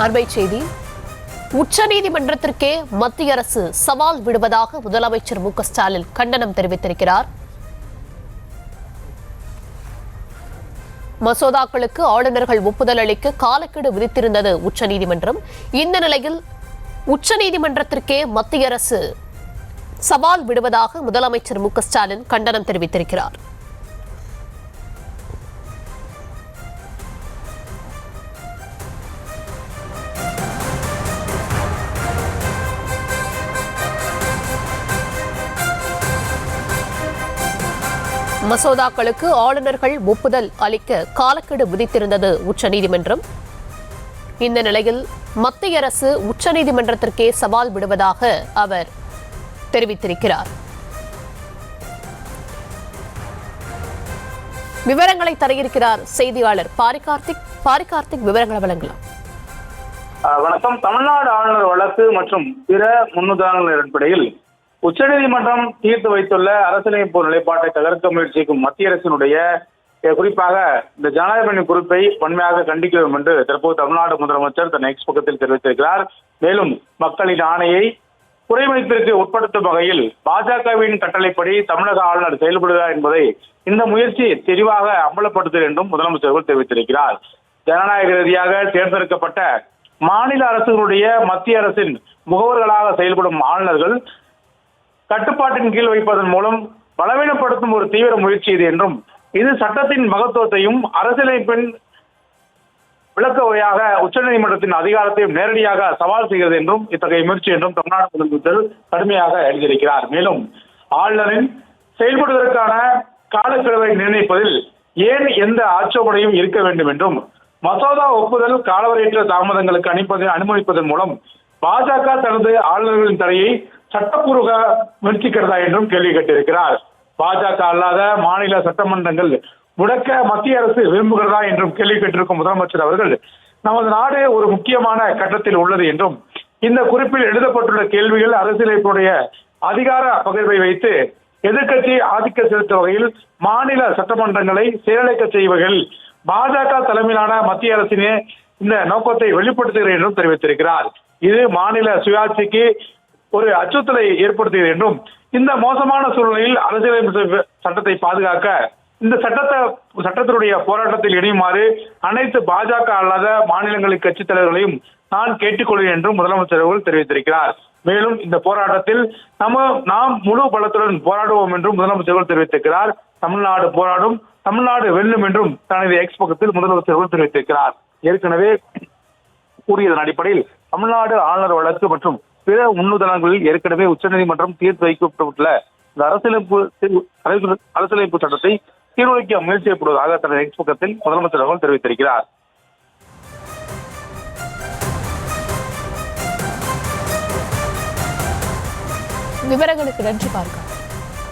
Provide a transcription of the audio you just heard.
அண்மை செய்தி. உச்சநீதிமன்றத்திற்கே மத்திய அரசு சவால் விடுவதாக முதலமைச்சர் மு க ஸ்டாலின் கண்டனம் தெரிவித்திருக்கிறார். மசோதாக்களுக்கு ஆளுநர்கள் ஒப்புதல் அளிக்க காலக்கெடு விதித்திருந்தது உச்சநீதிமன்றம். இந்த நிலையில் உச்சநீதிமன்றத்திற்கே மத்திய அரசு சவால் விடுவதாக முதலமைச்சர் மு க ஸ்டாலின் கண்டனம் தெரிவித்திருக்கிறார். மசோதாக்களுக்கு ஆளுநர்கள் ஒப்புதல் அளிக்க காலக்கெடு விதித்திருந்தது உச்சநீதிமன்றம். இந்த நிலையில் மத்திய அரசு உச்சநீதிமன்றத்திற்கே சவால் விடுவதாக அவர் தெரிவித்திருக்கிறார். விவரங்களை தர இருக்கிறார் செய்தியாளர் பாரிகார்த்திக். விவரங்களை வழங்கலாம். வணக்கம். தமிழ்நாடு ஆளுநர் வழக்கு மற்றும் பிற முன்னுதாரணங்கள் அடிப்படையில் உச்சநீதிமன்றம் தீர்த்து வைத்துள்ள அரசியலமைப்பு நிலைப்பாட்டை தகர்க்க முயற்சிக்கும் மத்திய அரசினுடைய குறிப்பாக இந்த ஜனாதிபதி குறிப்பை வன்மையாக கண்டிக்கிறோம் என்று தற்போது தமிழ்நாடு முதலமைச்சர் தன் எக்ஸ் பக்கத்தில் தெரிவித்திருக்கிறார். மேலும் மக்களின் ஆணையை குறைமதிப்பிற்கு உட்படுத்தும் வகையில் பாஜகவின் கட்டளைப்படி தமிழக ஆளுநர் செயல்படுகிறார் என்பதை இந்த முயற்சி தெளிவாக அம்பலப்படுத்தும் என்றும் முதலமைச்சர்கள் தெரிவித்திருக்கிறார். ஜனநாயக ரீதியாக தேர்ந்தெடுக்கப்பட்ட மாநில அரசுகளுடைய மத்திய அரசின் முகவர்களாக செயல்படும் ஆளுநர்கள் கட்டுப்பாட்டின் கீழ் வைப்பதன் மூலம் பலவீனப்படுத்தும் ஒரு தீவிர முயற்சி இது என்றும், இது சட்டத்தின் மகத்துவத்தையும் அரசியலமைப்பின் விளக்க உரையாக உச்சநீதிமன்றத்தின் அதிகாரத்தையும் நேரடியாக சவால் செய்கிறது என்றும் இத்தகைய முயற்சி என்றும் தமிழ்நாடு முதலமைச்சர் கடுமையாக எழுதியிருக்கிறார். மேலும் ஆளுநரின் செயல்படுவதற்கான காலக்கெடுவை நிர்ணயிப்பதில் ஏன் எந்த ஆட்சேபனையும் இருக்க வேண்டும் என்றும், மசோதா ஒப்புதல் காலவரையற்ற தாமதங்களுக்கு அனுமதிப்பதன் மூலம் பாஜக தனது ஆளுநர்களின் தடையை சட்டப்பூர்வ முயற்சிக்கிறதா என்றும் கேள்வி கேட்டிருக்கிறார். பாஜக அல்லாத மாநில சட்டமன்றங்கள் முடக்க மத்திய அரசு விரும்புகிறதா என்றும் கேள்வி கேட்டிருக்கும் முதலமைச்சர் அவர்கள், நமது நாடு ஒரு முக்கியமான கட்டத்தில் உள்ளது என்றும், இந்த குறிப்பில் எழுதப்பட்டுள்ள கேள்விகள் அரசியலமைப்புடைய அதிகார பகிர்வை வைத்து எதிர்க்கட்சி ஆதிக்க செலுத்தும் வகையில் மாநில சட்டமன்றங்களை செயலிழக்க செய்வதில் பாஜக தலைமையிலான மத்திய அரசினே இந்த நோக்கத்தை வெளிப்படுத்துகிறது என்றும் தெரிவித்திருக்கிறார். இது மாநில சுயாட்சிக்கு ஒரு அச்சுறுத்தலை ஏற்படுத்துகிறது என்றும், இந்த மோசமான சூழ்நிலையில் அரசியலமைப்பு சட்டத்தை பாதுகாக்க இந்த சட்டத்தினுடைய போராட்டத்தில் இணையுமாறு அனைத்து பாஜக அல்லாத மாநிலங்களின் கட்சித் தலைவர்களையும் நான் கேட்டுக்கொள்கிறேன் என்றும் முதலமைச்சர் அவர்கள் தெரிவித்திருக்கிறார். மேலும் இந்த போராட்டத்தில் நாம் முழு பலத்துடன் போராடுவோம் என்றும் முதலமைச்சர் தெரிவித்திருக்கிறார். தமிழ்நாடு போராடும், தமிழ்நாடு வெல்லும் என்றும் தனது எக்ஸ் பக்கத்தில் முதலமைச்சர் தெரிவித்திருக்கிறார். ஏற்கனவே கூறியதன் அடிப்படையில் தமிழ்நாடு ஆளுநர் வழக்கு மற்றும் பிற முன்னுதாரணங்களில் ஏற்கனவே உச்சநீதிமன்றம் தீர்த்து வைக்கப்பட்டுள்ள இந்த அரசியலமைப்பு சட்டத்தை சீர்குலைக்க முயற்சி செய்யப்படுவதாக தனது எக்ஸ் பக்கத்தில் முதலமைச்சர் அவர்கள் தெரிவித்திருக்கிறார். விவரங்களுக்கு நன்றி பார்க்க.